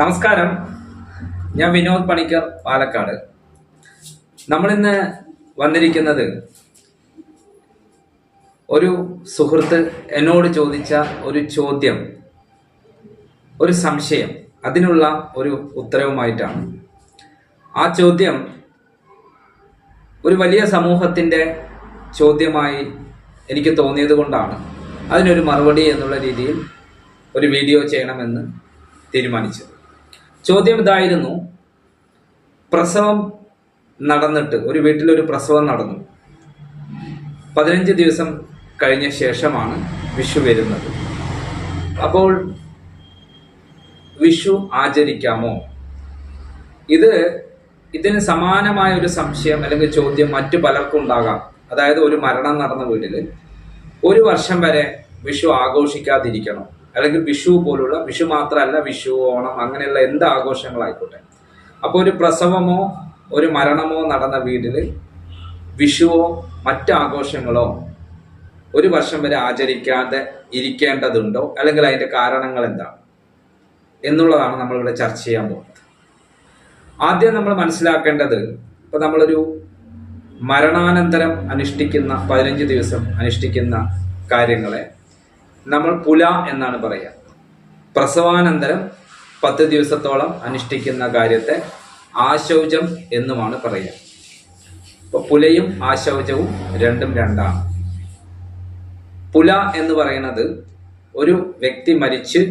നമസ്കാരം, ഞാൻ വിനോദ് പണിക്കർ, പാലക്കാട്. നമ്മളിന്ന് വന്നിരിക്കുന്നത് ഒരു സുഹൃത്ത് എന്നോട് ചോദിച്ച ഒരു ചോദ്യം, ഒരു സംശയം, അതിനുള്ള ഒരു ഉത്തരവുമായിട്ടാണ്. ആ ചോദ്യം ഒരു വലിയ സമൂഹത്തിൻ്റെ ചോദ്യമായി എനിക്ക് തോന്നിയത് കൊണ്ടാണ് അതിനൊരു മറുപടി എന്നുള്ള രീതിയിൽ ഒരു വീഡിയോ ചെയ്യണമെന്ന് തീരുമാനിച്ചത്. ചോദ്യം ഇതായിരുന്നു: പ്രസവം നടന്നിട്ട്, ഒരു വീട്ടിലൊരു പ്രസവം നടന്നു, 15 ദിവസം കഴിഞ്ഞ ശേഷമാണ് വിഷു വരുന്നത്. അപ്പോൾ വിഷു ആചരിക്കാമോ? ഇതിന് സമാനമായ ഒരു സംശയം അല്ലെങ്കിൽ ചോദ്യം മറ്റു പലർക്കും ഉണ്ടാകാം. അതായത്, ഒരു മരണം നടന്ന വീട്ടിൽ ഒരു വർഷം വരെ വിഷു ആഘോഷിക്കാതിരിക്കണോ? അല്ലെങ്കിൽ വിഷു പോലുള്ള, വിഷു മാത്രമല്ല, വിഷു, ഓണം, അങ്ങനെയുള്ള എന്ത് ആഘോഷങ്ങളായിക്കോട്ടെ. അപ്പോൾ ഒരു പ്രസവമോ ഒരു മരണമോ നടന്ന വീട്ടിൽ വിഷുവോ മറ്റ് ആഘോഷങ്ങളോ ഒരു വർഷം വരെ ആചരിക്കാതെ ഇരിക്കേണ്ടതുണ്ടോ? അല്ലെങ്കിൽ അതിൻ്റെ കാരണങ്ങൾ എന്താണ് എന്നുള്ളതാണ് നമ്മളിവിടെ ചർച്ച ചെയ്യാൻ പോകുന്നത്. ആദ്യം നമ്മൾ മനസ്സിലാക്കേണ്ടത്, ഇപ്പം നമ്മളൊരു മരണാനന്തരം അനുഷ്ഠിക്കുന്ന 15 ദിവസം അനുഷ്ഠിക്കുന്ന കാര്യങ്ങളെ നമ്മൾ പുല എന്നാണ് പറയുക. പ്രസവാനന്തരം 10 ദിവസത്തോളം അനുഷ്ഠിക്കുന്ന കാര്യത്തെ ആശൗചം എന്നുമാണ് പറയുക. അപ്പോൾ പുലയും ആശൗചവും രണ്ടും രണ്ടാണ്. പുല എന്ന് പറയുന്നത് ഒരു വ്യക്തി മരിച്ച്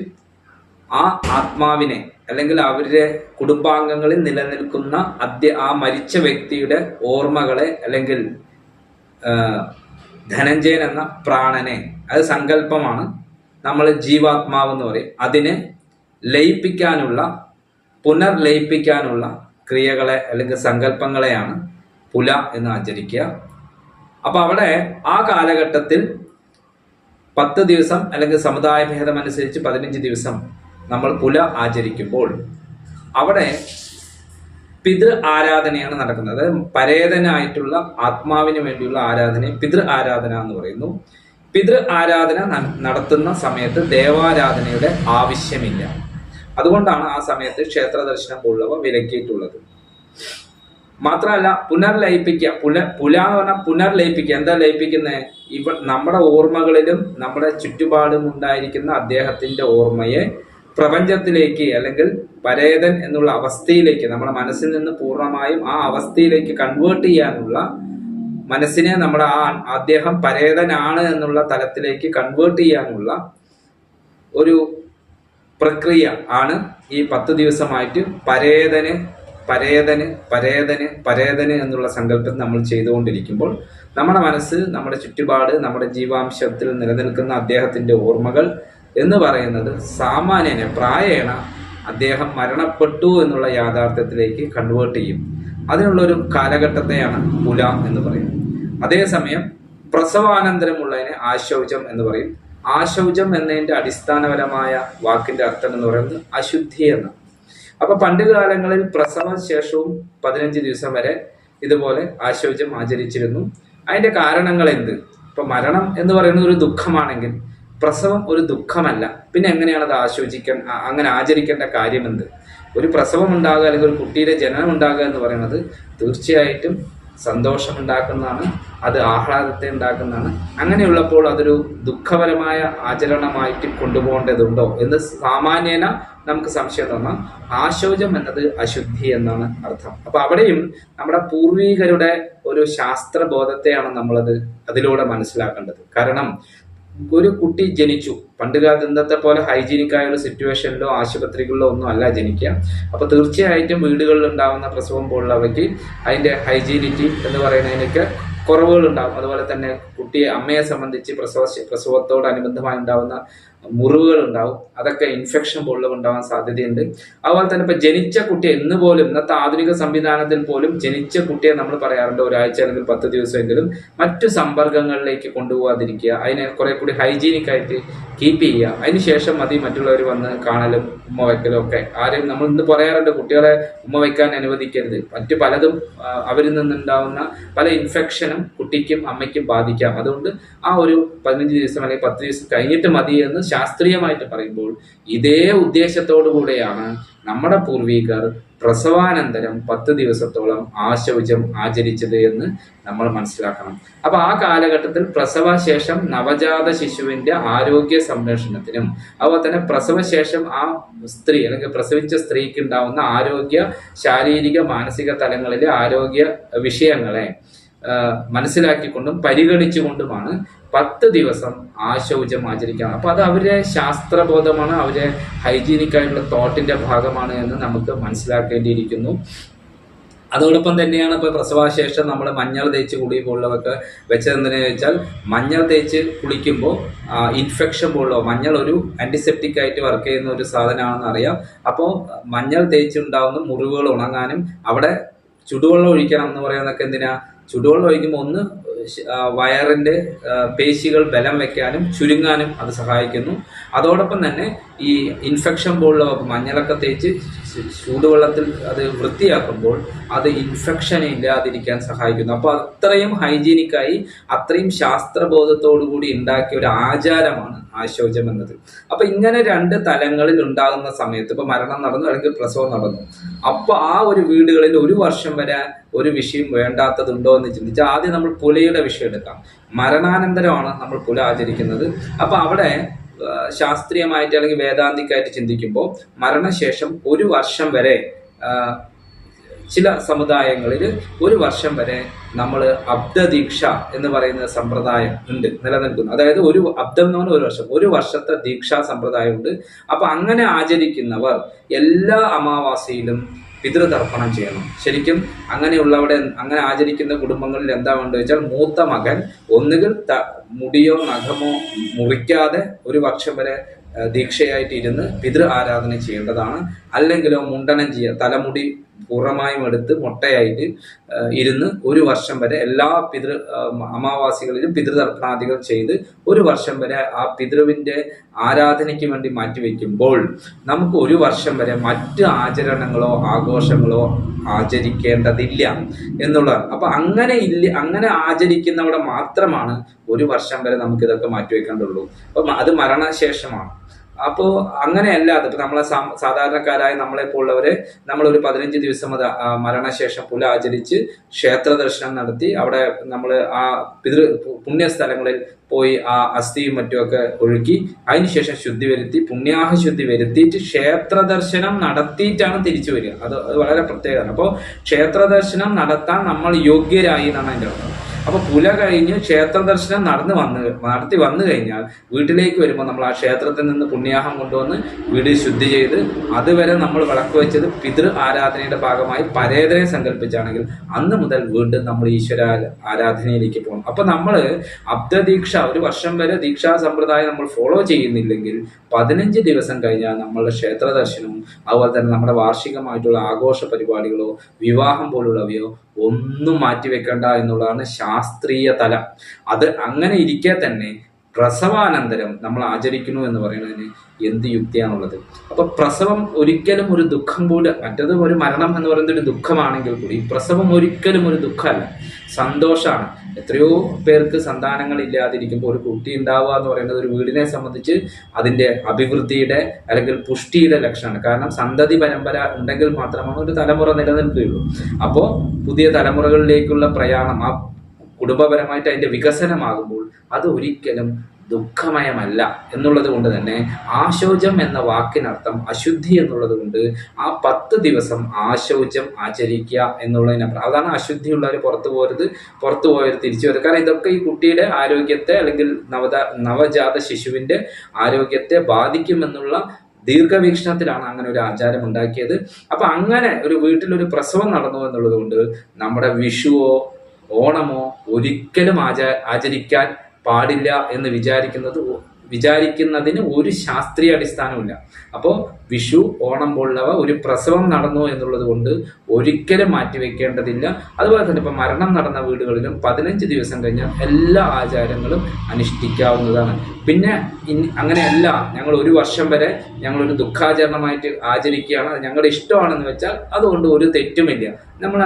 ആ ആത്മാവിനെ അല്ലെങ്കിൽ അവരുടെ കുടുംബാംഗങ്ങളിൽ നിലനിൽക്കുന്ന ആ മരിച്ച വ്യക്തിയുടെ ഓർമ്മകളെ, അല്ലെങ്കിൽ ധനഞ്ജയൻ എന്ന പ്രാണനെ, അത് സങ്കല്പമാണ്, നമ്മൾ ജീവാത്മാവ് എന്ന് പറയും, അതിനെ ലയിപ്പിക്കാനുള്ള, പുനർലയിപ്പിക്കാനുള്ള ക്രിയകളെ അല്ലെങ്കിൽ സങ്കല്പങ്ങളെയാണ് പുല എന്ന് ആചരിക്കുക. അപ്പൊ അവിടെ ആ കാലഘട്ടത്തിൽ 10 ദിവസം അല്ലെങ്കിൽ സമുദായ ഭേദമനുസരിച്ച് 15 ദിവസം നമ്മൾ പുല ആചരിക്കുമ്പോൾ അവിടെ പിതൃ ആരാധനയാണ് നടക്കുന്നത്. അതായത് പരേതനായിട്ടുള്ള ആത്മാവിന് വേണ്ടിയുള്ള ആരാധനയെ പിതൃ ആരാധന എന്ന് പറയുന്നു. പിതൃ ആരാധന നടത്തുന്ന സമയത്ത് ദേവാരാധനയുടെ ആവശ്യമില്ല. അതുകൊണ്ടാണ് ആ സമയത്ത് ക്ഷേത്ര ദർശനം പോലുള്ളവ വിലക്കിയിട്ടുള്ളത്. മാത്രമല്ല, പുനർലയിപ്പിക്കുക, പുല എന്ന് പറഞ്ഞാൽ പുനർലയിപ്പിക്കുക. എന്താ ലയിപ്പിക്കുന്നത്? നമ്മുടെ ഓർമ്മകളിലും നമ്മുടെ ചുറ്റുപാടും ഉണ്ടായിരിക്കുന്ന അദ്ദേഹത്തിന്റെ ഓർമ്മയെ പ്രപഞ്ചത്തിലേക്ക്, അല്ലെങ്കിൽ പരേതൻ എന്നുള്ള അവസ്ഥയിലേക്ക്, നമ്മുടെ മനസ്സിൽ നിന്ന് പൂർണ്ണമായും ആ അവസ്ഥയിലേക്ക് കൺവേർട്ട് ചെയ്യാനുള്ള, മനസ്സിനെ നമ്മുടെ അദ്ദേഹം പരേതനാണ് എന്നുള്ള തലത്തിലേക്ക് കൺവേർട്ട് ചെയ്യാനുള്ള ഒരു പ്രക്രിയ ആണ് ഈ 10 ദിവസമായിട്ട് പരേതന് പരേതന് പരേതന് പരേതന് എന്നുള്ള സങ്കല്പം നമ്മൾ ചെയ്തുകൊണ്ടിരിക്കുമ്പോൾ നമ്മുടെ മനസ്സ്, നമ്മുടെ ചുറ്റുപാട്, നമ്മുടെ ജീവാംശത്തിൽ നിലനിൽക്കുന്ന അദ്ദേഹത്തിന്റെ ഓർമ്മകൾ എന്ന് പറയുന്നത് സാമാന്യന പ്രായേണ അദ്ദേഹം മരണപ്പെട്ടു എന്നുള്ള യാഥാർത്ഥ്യത്തിലേക്ക് കൺവേർട്ട് ചെയ്യും. അതിനുള്ളൊരു കാലഘട്ടത്തെയാണ് പുല എന്ന് പറയുന്നത്. അതേസമയം പ്രസവാനന്തരമുള്ളതിനെ ആശൗചം എന്ന് പറയും. ആശൗചം എന്നതിൻ്റെ അടിസ്ഥാനപരമായ വാക്കിന്റെ അർത്ഥം എന്ന് പറയുന്നത് അശുദ്ധി എന്നാണ്. അപ്പൊ പണ്ട് കാലങ്ങളിൽ പ്രസവ ശേഷവും 15 ദിവസം വരെ ഇതുപോലെ ആശൗചം ആചരിച്ചിരുന്നു. അതിന്റെ കാരണങ്ങൾ എന്ത്? ഇപ്പൊ മരണം എന്ന് പറയുന്നത് ഒരു ദുഃഖമാണെങ്കിൽ പ്രസവം ഒരു ദുഃഖമല്ല. പിന്നെ എങ്ങനെയാണ് അത് അങ്ങനെ ആചരിക്കേണ്ട കാര്യം എന്ത്? ഒരു പ്രസവം ഉണ്ടാകുക അല്ലെങ്കിൽ ഒരു കുട്ടിയുടെ ജനനം ഉണ്ടാകുക എന്ന് പറയുന്നത് തീർച്ചയായിട്ടും സന്തോഷം ഉണ്ടാക്കുന്നതാണ്, അത് ആഹ്ലാദത്തെ ഉണ്ടാക്കുന്നതാണ്. അങ്ങനെയുള്ളപ്പോൾ അതൊരു ദുഃഖപരമായ ആചരണമായിട്ട് കൊണ്ടുപോകേണ്ടതുണ്ടോ എന്ന് സാമാന്യേന നമുക്ക് സംശയം തോന്നാം. ആശൗചം എന്നത് അശുദ്ധി എന്നാണ് അർത്ഥം. അപ്പൊ അവിടെയും നമ്മുടെ പൂർവികരുടെ ഒരു ശാസ്ത്രബോധത്തെയാണ് നമ്മളത് അതിലൂടെ മനസ്സിലാക്കേണ്ടത്. കാരണം ഒരു കുട്ടി ജനിച്ചു, പണ്ടുകാലത്ത് ഇന്നത്തെ പോലെ ഹൈജീനിക് ആയ ഒരു സിറ്റുവേഷനിലോ ആശുപത്രികളിലോ ഒന്നും അല്ല ജനിക്കുക. അപ്പൊ തീർച്ചയായിട്ടും വീടുകളിൽ ഉണ്ടാകുന്ന പ്രസവം പോലുള്ളവയ്ക്ക് അതിന്റെ ഹൈജീനിറ്റി എന്ന് പറയുന്നതിനൊക്കെ കുറവുകൾ ഉണ്ടാകും. അതുപോലെ തന്നെ കുട്ടിയെ, അമ്മയെ സംബന്ധിച്ച് പ്രസവത്തോടനുബന്ധമായി ഉണ്ടാകുന്ന മുറിവുകൾ ഉണ്ടാവും. അതൊക്കെ ഇൻഫെക്ഷൻ പോലുള്ളവ ഉണ്ടാവാൻ സാധ്യതയുണ്ട്. അതുപോലെ തന്നെ ഇപ്പൊ ജനിച്ച കുട്ടിയെ ഇന്നത്തെ ആധുനിക സംവിധാനത്തിൽ പോലും ജനിച്ച കുട്ടിയെ നമ്മൾ പറയാറുണ്ട് ഒരാഴ്ച അല്ലെങ്കിൽ 10 ദിവസമെങ്കിലും മറ്റു സമ്പർക്കങ്ങളിലേക്ക് കൊണ്ടുപോകാതിരിക്കുക, അതിനെ കുറെ കൂടി ഹൈജീനിക് ആയിട്ട് കീപ്പ് ചെയ്യുക. അതിനുശേഷം മതി മറ്റുള്ളവർ വന്ന് കാണലും ഉമ്മ വയ്ക്കലും ഒക്കെ. ആരും നമ്മൾ ഇന്ന് പറയാറുണ്ട് കുട്ടികളെ ഉമ്മ വയ്ക്കാൻ അനുവദിക്കരുത്. മറ്റു പലതും അവരിൽ നിന്നുണ്ടാവുന്ന പല ഇൻഫെക്ഷനും കുട്ടിക്കും അമ്മയ്ക്കും ബാധിക്കാം. അതുകൊണ്ട് ആ ഒരു 15 ദിവസം അല്ലെങ്കിൽ 10 ദിവസം കഴിഞ്ഞിട്ട് മതി എന്ന് ശാസ്ത്രീയമായിട്ട് പറയുമ്പോൾ ഇതേ ഉദ്ദേശത്തോടു കൂടെയാണ് നമ്മുടെ പൂർവികർ പ്രസവാനന്തരം 10 ദിവസത്തോളം ആശൗചം ആചരിച്ചത് എന്ന് നമ്മൾ മനസ്സിലാക്കണം. അപ്പൊ ആ കാലഘട്ടത്തിൽ പ്രസവശേഷം നവജാത ശിശുവിന്റെ ആരോഗ്യ സംരക്ഷണത്തിനും അതുപോലെ തന്നെ പ്രസവശേഷം ആ സ്ത്രീ അല്ലെങ്കിൽ പ്രസവിച്ച സ്ത്രീക്ക് ഉണ്ടാവുന്ന ആരോഗ്യ ശാരീരിക മാനസിക തലങ്ങളിലെ ആരോഗ്യ വിഷയങ്ങളെ മനസ്സിലാക്കിക്കൊണ്ടും പരിഗണിച്ചുകൊണ്ടുമാണ് 10 ദിവസം ആശൗചം ആചരിക്കുക. അപ്പൊ അത് അവരുടെ ശാസ്ത്രബോധമാണ്, അവരുടെ ഹൈജീനിക് ആയിട്ടുള്ള തോട്ടിന്റെ ഭാഗമാണ് എന്ന് നമുക്ക് മനസ്സിലാക്കേണ്ടിയിരിക്കുന്നു. അതോടൊപ്പം തന്നെയാണ് ഇപ്പൊ പ്രസവശേഷം നമ്മൾ മഞ്ഞൾ തേച്ച് കുളി പോലുള്ളതൊക്കെ വെച്ചതെന്തിനു വെച്ചാൽ മഞ്ഞൾ തേച്ച് കുളിക്കുമ്പോൾ ഇൻഫെക്ഷൻ പോലുള്ള മഞ്ഞൾ ഒരു ആന്റിസെപ്റ്റിക് ആയിട്ട് വർക്ക് ചെയ്യുന്ന ഒരു സാധനമാണെന്ന് അറിയാം. അപ്പോൾ മഞ്ഞൾ തേച്ചുണ്ടാവുന്ന മുറിവുകൾ ഉണങ്ങാനും അവിടെ ചുടുവെള്ളം ഒഴിക്കണം എന്ന് പറയുന്നതൊക്കെ എന്തിനാ, ചുടുവെള്ളം ഒഴിക്കുമ്പോൾ ഒന്ന് വയറിന്റെ പേശികൾ ബലം വെക്കാനും ചുരുങ്ങാനും അത് സഹായിക്കുന്നു. അതോടൊപ്പം തന്നെ ഈ ഇൻഫെക്ഷൻ പോലുള്ള മഞ്ഞളൊക്കെ തേച്ച് ചൂടുവെള്ളത്തിൽ അത് വൃത്തിയാക്കുമ്പോൾ അത് ഇൻഫെക്ഷൻ ഇല്ലാതിരിക്കാൻ സഹായിക്കുന്നു. അപ്പോൾ അത്രയും ഹൈജീനിക്കായി അത്രയും ശാസ്ത്രബോധത്തോടു കൂടി ഉണ്ടാക്കിയ ഒരു ആചാരമാണ് ആശൗചം എന്നത്. അപ്പൊ ഇങ്ങനെ 2 തലങ്ങളിൽ ഉണ്ടാകുന്ന സമയത്ത് ഇപ്പൊ മരണം നടന്നു അല്ലെങ്കിൽ പ്രസവം നടന്നു, അപ്പൊ ആ ഒരു വീടുകളിൽ ഒരു വർഷം വരെ ഒരു വിഷയം വേണ്ടാത്തതുണ്ടോ എന്ന് ചിന്തിച്ചാൽ ആദ്യം നമ്മൾ പുലയുടെ വിഷയം എടുക്കാം. മരണാനന്തരമാണ് നമ്മൾ പുല ആചരിക്കുന്നത്. അപ്പൊ അവിടെ ശാസ്ത്രീയമായിട്ട് അല്ലെങ്കിൽ വേദാന്തിക്കായിട്ട് ചിന്തിക്കുമ്പോൾ മരണശേഷം ഒരു വർഷം വരെ ചില സമുദായങ്ങളിൽ ഒരു വർഷം വരെ നമ്മൾ അബ്ദദീക്ഷ എന്ന് പറയുന്ന സമ്പ്രദായം ഉണ്ട്, നിലനിൽക്കുന്നു. അതായത് ഒരു അബ്ദം എന്ന് പറഞ്ഞാൽ ഒരു വർഷത്തെ ദീക്ഷാ സമ്പ്രദായം ഉണ്ട്. അപ്പൊ അങ്ങനെ ആചരിക്കുന്നവർ എല്ലാ അമാവാസിയിലും പിതൃതർപ്പണം ചെയ്യണം. ശരിക്കും അങ്ങനെയുള്ളവിടെ അങ്ങനെ ആചരിക്കുന്ന കുടുംബങ്ങളിൽ എന്താ വേണ്ടത് വെച്ചാൽ മൂത്ത മകൻ ഒന്നുകിൽ മുടിയോ നഖമോ മുറിക്കാതെ ഒരു വർഷം വരെ ദീക്ഷയായിട്ട് ഇരുന്ന് പിതൃ ആരാധന ചെയ്യേണ്ടതാണ്. അല്ലെങ്കിലോ മുണ്ടനം ചെയ്യുക, തലമുടി പൂർണ്ണമായും എടുത്ത് മൊട്ടയായിട്ട് ഇരുന്ന് ഒരു വർഷം വരെ എല്ലാ അമാവാസികളിലും പിതൃതർപ്പണാദികൾ ചെയ്ത് ഒരു വർഷം വരെ ആ പിതൃവിന്റെ ആരാധനയ്ക്ക് വേണ്ടി മാറ്റിവെക്കുമ്പോൾ നമുക്ക് ഒരു വർഷം വരെ മറ്റ് ആചരണങ്ങളോ ആഘോഷങ്ങളോ ആചരിക്കേണ്ടതില്ല എന്നുള്ളതാണ്. അപ്പൊ അങ്ങനെ ആചരിക്കുന്നവിടെ മാത്രമാണ് ഒരു വർഷം വരെ നമുക്ക് ഇതൊക്കെ മാറ്റിവെക്കേണ്ടുള്ളൂ. അപ്പൊ അത് മരണശേഷമാണ്. അപ്പോൾ അങ്ങനെയല്ലാതെ ഇപ്പൊ നമ്മളെ സാധാരണക്കാരായ നമ്മളെ പോലുള്ളവരെ നമ്മൾ ഒരു 15 ദിവസം അത് മരണശേഷം പുല ആചരിച്ച് ക്ഷേത്ര ദർശനം നടത്തി അവിടെ നമ്മൾ ആ പുണ്യസ്ഥലങ്ങളിൽ പോയി ആ അസ്ഥിയും മറ്റുമൊക്കെ ഒഴുക്കി അതിനുശേഷം ശുദ്ധി വരുത്തി പുണ്യാഹശുദ്ധി വരുത്തിയിട്ട് ക്ഷേത്ര ദർശനം നടത്തിയിട്ടാണ് തിരിച്ചു വരിക. അത് വളരെ പ്രത്യേകമാണ്. അപ്പോൾ ക്ഷേത്ര ദർശനം നടത്താൻ നമ്മൾ യോഗ്യരായി എന്നാണ് അതിൻ്റെ അർത്ഥം. അപ്പൊ പുല കഴിഞ്ഞ് ക്ഷേത്ര ദർശനം നടത്തി വന്നു കഴിഞ്ഞാൽ വീട്ടിലേക്ക് വരുമ്പോൾ നമ്മൾ ആ ക്ഷേത്രത്തിൽ നിന്ന് പുണ്യാഹം കൊണ്ടുവന്ന് വീട് ശുദ്ധി ചെയ്ത് അതുവരെ നമ്മൾ വിളക്ക് വെച്ചത് പിതൃ ആരാധനയുടെ ഭാഗമായി പരേതനെ സങ്കല്പിച്ചാണെങ്കിൽ അന്ന് മുതൽ വീണ്ടും നമ്മൾ ഈശ്വര ആരാധനയിലേക്ക് പോകണം. അപ്പൊ നമ്മൾ അബ്ദദീക്ഷ ഒരു വർഷം വരെ ദീക്ഷാ സമ്പ്രദായം നമ്മൾ ഫോളോ ചെയ്യുന്നില്ലെങ്കിൽ 15 ദിവസം കഴിഞ്ഞാൽ നമ്മളുടെ ക്ഷേത്ര ദർശനവും അതുപോലെ തന്നെ നമ്മുടെ വാർഷികമായിട്ടുള്ള ആഘോഷ പരിപാടികളോ വിവാഹം പോലുള്ളവയോ ഒന്നും മാറ്റിവെക്കേണ്ട എന്നുള്ളതാണ് ശാസ്ത്രീയ തലം. അത് അങ്ങനെ ഇരിക്കെ തന്നെ പ്രസവാനന്തരം നമ്മൾ ആചരിക്കുന്നു എന്ന് പറയുന്നതിന് എന്ത് യുക്തിയാണുള്ളത്? അപ്പൊ പ്രസവം ഒരിക്കലും ഒരു ദുഃഖം പോലെ, മറ്റത് ഒരു മരണം എന്ന് പറയുന്നത് ഒരു ദുഃഖമാണെങ്കിൽ കൂടി പ്രസവം ഒരിക്കലും ഒരു ദുഃഖമല്ല, സന്തോഷമാണ്. എത്രയോ പേർക്ക് സന്താനങ്ങൾ ഇല്ലാതിരിക്കുമ്പോൾ ഒരു കുട്ടി ഉണ്ടാവുക എന്ന് പറയുന്നത് ഒരു വീടിനെ സംബന്ധിച്ച് അതിന്റെ അഭിവൃദ്ധിയുടെ അല്ലെങ്കിൽ പുഷ്ടിയുടെ ലക്ഷണമാണ്. കാരണം സന്തതി പരമ്പര ഉണ്ടെങ്കിൽ മാത്രമാണ് ഒരു തലമുറ നിലനിൽക്കുകയുള്ളൂ. അപ്പോൾ പുതിയ തലമുറകളിലേക്കുള്ള പ്രയാണം ആ കുടുംബപരമായിട്ട് അതിന്റെ വികസനമാകുമ്പോൾ അത് ഒരിക്കലും ദുഃഖമയമല്ല എന്നുള്ളത് കൊണ്ട് തന്നെ ആശൗചം എന്ന വാക്കിനർത്ഥം അശുദ്ധി എന്നുള്ളത് കൊണ്ട് ആ 10 ദിവസം ആശൗചം ആചരിക്കുക എന്നുള്ളതിനപ്പുറം അതാണ് അശുദ്ധിയുള്ളവർ പുറത്തു പോയവർ തിരിച്ചു വരും. കാരണം ഇതൊക്കെ ഈ കുട്ടിയുടെ ആരോഗ്യത്തെ അല്ലെങ്കിൽ നവജാത ശിശുവിന്റെ ആരോഗ്യത്തെ ബാധിക്കുമെന്നുള്ള ദീർഘവീക്ഷണത്തിലാണ് അങ്ങനെ ഒരു ആചാരം ഉണ്ടാക്കിയത്. അപ്പൊ അങ്ങനെ ഒരു വീട്ടിലൊരു പ്രസവം നടന്നു എന്നുള്ളത് കൊണ്ട് നമ്മുടെ വിഷുവോ ഓണമോ ഒരിക്കലും ആചരിക്കാൻ പാടില്ല എന്ന് വിചാരിക്കുന്നതിന് ഒരു ശാസ്ത്രീയ അടിസ്ഥാനമില്ല. അപ്പോൾ വിഷു, ഓണം പോലുള്ളവ ഒരു പ്രസവം നടന്നു എന്നുള്ളത് കൊണ്ട് ഒരിക്കലും മാറ്റിവെക്കേണ്ടതില്ല. അതുപോലെ തന്നെ ഇപ്പം മരണം നടന്ന വീടുകളിലും 15 ദിവസം കഴിഞ്ഞാൽ എല്ലാ ആചാരങ്ങളും അനുഷ്ഠിക്കാവുന്നതാണ്. പിന്നെ അങ്ങനെയല്ല, ഞങ്ങൾ ഒരു വർഷം വരെ ഞങ്ങളൊരു ദുഃഖാചരണമായിട്ട് ആചരിക്കുകയാണ്, അത് ഞങ്ങളുടെ ഇഷ്ടമാണെന്ന് വെച്ചാൽ അതുകൊണ്ട് ഒരു തെറ്റുമില്ല.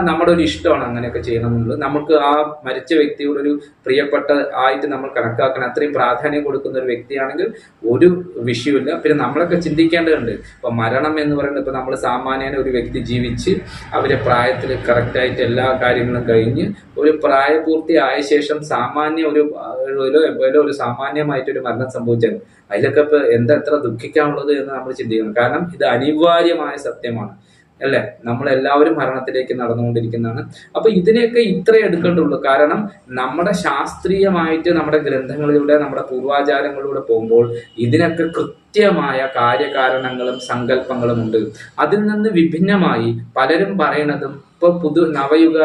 നമ്മുടെ ഒരു ഇഷ്ടമാണ് അങ്ങനെയൊക്കെ ചെയ്യണമെന്നുള്ളത്. നമുക്ക് ആ മരിച്ച വ്യക്തിയോടൊരു പ്രിയപ്പെട്ട ആയിട്ട് നമ്മൾ കണക്കാക്കണം. അത്രയും പ്രാധാന്യം കൊടുക്കുന്ന ഒരു വ്യക്തിയാണെങ്കിൽ ഒരു വിഷയമില്ല. പിന്നെ നമ്മളൊക്കെ ചിന്തിക്കേണ്ടതുണ്ട്. ഇപ്പൊ മരണം എന്ന് പറയുന്നത്, ഇപ്പൊ നമ്മൾ സാമാന്യന ഒരു വ്യക്തി ജീവിച്ച് അവരെ പ്രായത്തിൽ കറക്റ്റായിട്ട് എല്ലാ കാര്യങ്ങളും കഴിഞ്ഞ് ഒരു പ്രായപൂർത്തി ആയ ശേഷം സാമാന്യ ഒരു സാമാന്യമായിട്ടൊരു മരണം സംഭവിച്ചാൽ അതിലൊക്കെ ഇപ്പൊ എത്ര ദുഃഖിക്കാനുള്ളത് എന്ന് നമ്മൾ ചിന്തിക്കണം. കാരണം ഇത് അനിവാര്യമായ സത്യമാണ്, അല്ലെ? നമ്മളെല്ലാവരും മരണത്തിലേക്ക് നടന്നുകൊണ്ടിരിക്കുന്നതാണ്. അപ്പൊ ഇതിനെയൊക്കെ ഇത്രേ എടുക്കേണ്ടുള്ളൂ. കാരണം നമ്മുടെ ശാസ്ത്രീയമായിട്ട് നമ്മുടെ ഗ്രന്ഥങ്ങളിലൂടെ നമ്മുടെ പൂർവാചാരങ്ങളിലൂടെ പോകുമ്പോൾ ഇതിനൊക്കെ കൃത്യമായ കാര്യകാരണങ്ങളും സങ്കല്പങ്ങളും ഉണ്ട്. അതിൽ നിന്ന് വിഭിന്നമായി പലരും പറയുന്നതും ഇപ്പൊ നവയുഗ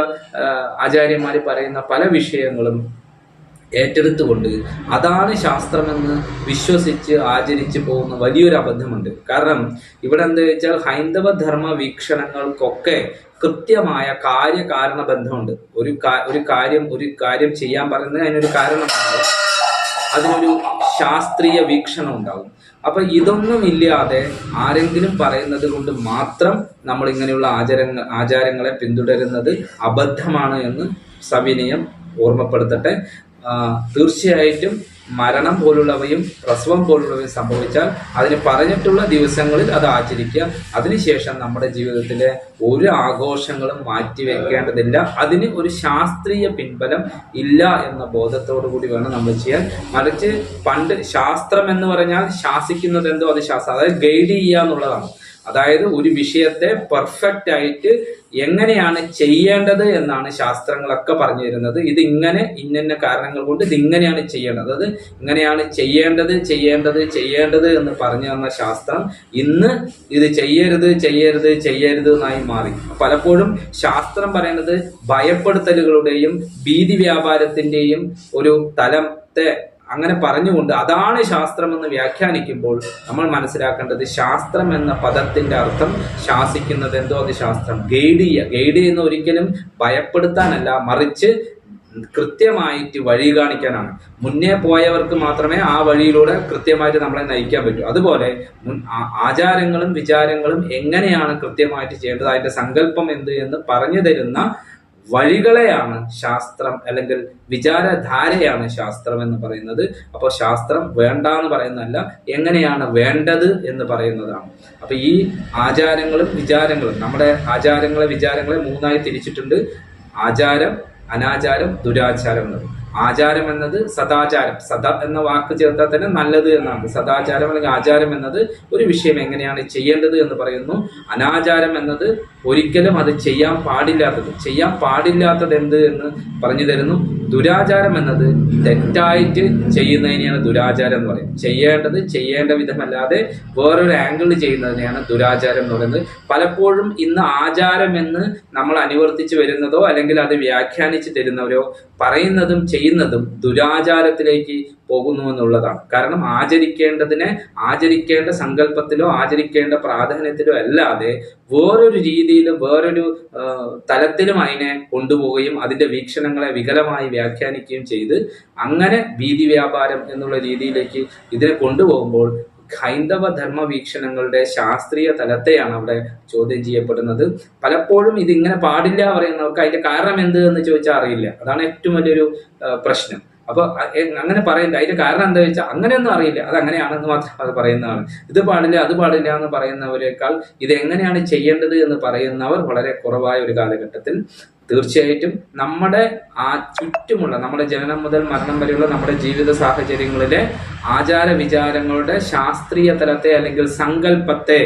ആചാര്യന്മാർ പറയുന്ന പല വിഷയങ്ങളും ഏറ്റെടുത്തുകൊണ്ട് അതാണ് ശാസ്ത്രമെന്ന് വിശ്വസിച്ച് ആചരിച്ചു പോകുന്ന വലിയൊരു അബദ്ധമുണ്ട്. കാരണം ഇവിടെ എന്താ വെച്ചാൽ ഹൈന്ദവ ധർമ്മ വീക്ഷണങ്ങൾക്കൊക്കെ കൃത്യമായ കാര്യകാരണ ബന്ധമുണ്ട്. ഒരു കാര്യം ചെയ്യാൻ പറയുന്നത് അതിനൊരു കാരണമുണ്ട്, അതിനൊരു ശാസ്ത്രീയ വീക്ഷണം ഉണ്ടാകും. അപ്പൊ ഇതൊന്നും ഇല്ലാതെ ആരെങ്കിലും പറയുന്നത് കൊണ്ട് മാത്രം നമ്മൾ ഇങ്ങനെയുള്ള ആചാരങ്ങളെ പിന്തുടരുന്നത് അബദ്ധമാണ് എന്ന് സവിനയം ഓർമ്മപ്പെടുത്തട്ടെ. തീർച്ചയായിട്ടും മരണം പോലുള്ളവയും പ്രസവം പോലുള്ളവയും സംഭവിച്ചാൽ അതിന് പറഞ്ഞിട്ടുള്ള ദിവസങ്ങളിൽ അത് ആചരിക്കുക. അതിനുശേഷം നമ്മുടെ ജീവിതത്തിലെ ഒരു ആഘോഷങ്ങളും മാറ്റിവെക്കേണ്ടതില്ല. അതിന് ഒരു ശാസ്ത്രീയ പിൻബലം ഇല്ല എന്ന ബോധത്തോടു കൂടി വേണം നമ്മൾ ചെയ്യാൻ. മറിച്ച് പണ്ട് ശാസ്ത്രം എന്ന് പറഞ്ഞാൽ ശാസിക്കുന്നത് എന്തോ അത് ശാസ്ത്രം, അതായത് ഗൈഡ് ചെയ്യുക എന്നുള്ളതാണ്. അതായത് ഒരു വിഷയത്തെ പെർഫെക്റ്റ് ആയിട്ട് എങ്ങനെയാണ് ചെയ്യേണ്ടത് എന്നാണ് ശാസ്ത്രങ്ങളൊക്കെ പറഞ്ഞു തരുന്നത്. ഇത് ഇങ്ങനെ ഇന്ന കാരണങ്ങൾ കൊണ്ട് ഇത് ഇങ്ങനെയാണ് ചെയ്യേണ്ടത്, അത് ഇങ്ങനെയാണ് ചെയ്യേണ്ടത് എന്ന് പറഞ്ഞു തന്ന ശാസ്ത്രം ഇന്ന് ഇത് ചെയ്യരുത് എന്നായി മാറി. പലപ്പോഴും ശാസ്ത്രം പറയുന്നത് ഭയപ്പെടുത്തലുകളുടെയും ഭീതി വ്യാപാരത്തിന്റെയും ഒരു തലത്തെ അങ്ങനെ പറഞ്ഞുകൊണ്ട് അതാണ് ശാസ്ത്രമെന്ന് വ്യാഖ്യാനിക്കുമ്പോൾ നമ്മൾ മനസ്സിലാക്കേണ്ടത് ശാസ്ത്രം എന്ന പദത്തിന്റെ അർത്ഥം ശാസിക്കുന്നത് എന്തോ അത് ശാസ്ത്രം. ഗൈഡ് ചെയ്യുന്ന ഒരിക്കലും ഭയപ്പെടുത്താനല്ല, മറിച്ച് കൃത്യമായിട്ട് വഴി കാണിക്കാനാണ്. മുന്നേ പോയവർക്ക് മാത്രമേ ആ വഴിയിലൂടെ കൃത്യമായിട്ട് നമ്മളെ നയിക്കാൻ പറ്റൂ. അതുപോലെ ആചാരങ്ങളും വിചാരങ്ങളും എങ്ങനെയാണ് കൃത്യമായിട്ട് ചെയ്യേണ്ടത്, അതിന്റെ സങ്കല്പം എന്ത് എന്ന് പറഞ്ഞു തരുന്ന വഴികളെയാണ് ശാസ്ത്രം, അല്ലെങ്കിൽ വിചാരധാരയാണ് ശാസ്ത്രം എന്ന് പറയുന്നത്. അപ്പോൾ ശാസ്ത്രം വേണ്ട എന്ന് പറയുന്നതല്ല, എങ്ങനെയാണ് വേണ്ടത് എന്ന് പറയുന്നതാണ്. അപ്പൊ ഈ ആചാരങ്ങളും വിചാരങ്ങളും, നമ്മുടെ വിചാരങ്ങളെ മൂന്നായി തിരിച്ചിട്ടുണ്ട്: ആചാരം, അനാചാരം, ദുരാചാരം എന്നത്. ആചാരം എന്നത് സദാചാരം, സദ എന്ന വാക്ക് ചേർത്താൽ തന്നെ നല്ലത് എന്നാണ്. സദാചാരം അല്ലെങ്കിൽ ആചാരം എന്നത് ഒരു വിഷയം എങ്ങനെയാണ് ചെയ്യേണ്ടത് എന്ന് പറയുന്നു. അനാചാരം എന്നത് ഒരിക്കലും അത് ചെയ്യാൻ പാടില്ലാത്തത് എന്ത് എന്ന് പറഞ്ഞു തരുന്നു. ദുരാചാരം എന്നത് തെറ്റായിട്ട് ചെയ്യുന്നതിനെയാണ് ദുരാചാരം എന്ന് പറയുന്നത്. ചെയ്യേണ്ട വിധമല്ലാതെ വേറൊരു ആംഗിളിൽ ചെയ്യുന്നതിനെയാണ് ദുരാചാരം എന്ന് പറയുന്നത്. പലപ്പോഴും ഇന്ന് ആചാരം എന്ന് നമ്മൾ അനുവർത്തിച്ച് വരുന്നതോ അല്ലെങ്കിൽ അത് വ്യാഖ്യാനിച്ച് തരുന്നവരോ പറയുന്നതും ചെയ്യുന്നതും ദുരാചാരത്തിലേക്ക് പോകുന്നു എന്നുള്ളതാണ്. കാരണം ആചരിക്കേണ്ട സങ്കല്പത്തിലോ ആചരിക്കേണ്ട പ്രാധാന്യത്തിലോ അല്ലാതെ വേറൊരു രീതിയിലും വേറൊരു തലത്തിലും അതിനെ കൊണ്ടുപോവുകയും അതിന്റെ വീക്ഷണങ്ങളെ വികലമായി വ്യാഖ്യാനിക്കുകയും ചെയ്ത് അങ്ങനെ ഭീതി വ്യാപാരം എന്നുള്ള രീതിയിലേക്ക് ഇതിനെ കൊണ്ടുപോകുമ്പോൾ ഹൈന്ദവ ധർമ്മ വീക്ഷണങ്ങളുടെ ശാസ്ത്രീയ തലത്തെയാണ് അവിടെ ചോദ്യം ചെയ്യപ്പെടുന്നത്. പലപ്പോഴും ഇതിങ്ങനെ പാടില്ല പറയുന്നവർക്ക് അതിന്റെ കാരണം എന്ത് എന്ന് ചോദിച്ചാൽ അറിയില്ല. അതാണ് ഏറ്റവും വലിയൊരു പ്രശ്നം. അപ്പൊ അങ്ങനെ പറയുന്നത് അതിന്റെ കാരണം എന്താ വെച്ചാൽ അങ്ങനെയൊന്നും അറിയില്ല, അത് അങ്ങനെയാണെന്ന് മാത്രം അത് പറയുന്നതാണ്. ഇത് പാടില്ല അത് പാടില്ല എന്ന് പറയുന്നവരെക്കാൾ ഇത് എങ്ങനെയാണ് ചെയ്യേണ്ടത് എന്ന് പറയുന്നവർ വളരെ കുറവായ ഒരു കാലഘട്ടത്തിൽ തീർച്ചയായിട്ടും നമ്മുടെ ആ ചുറ്റുമുള്ള, നമ്മുടെ ജനനം മുതൽ മരണം വരെയുള്ള നമ്മുടെ ജീവിത സാഹചര്യങ്ങളിലെ ആചാര വിചാരങ്ങളുടെ ശാസ്ത്രീയ തലത്തെ അല്ലെങ്കിൽ സങ്കല്പത്തെ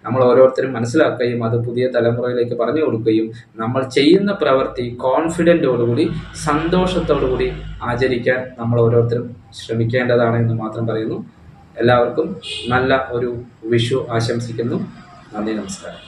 നമ്മൾ ഓരോരുത്തരും മനസ്സിലാക്കുകയും അത് പുതിയ തലമുറയിലേക്ക് പറഞ്ഞു കൊടുക്കുകയും നമ്മൾ ചെയ്യുന്ന പ്രവൃത്തി കോൺഫിഡൻറ്റോടുകൂടി സന്തോഷത്തോടുകൂടി ആചരിക്കാൻ നമ്മൾ ഓരോരുത്തരും ശ്രമിക്കേണ്ടതാണ് എന്ന് മാത്രം പറയുന്നു. എല്ലാവർക്കും നല്ല ഒരു വിഷു ആശംസിക്കുന്നു. നന്ദി, നമസ്കാരം.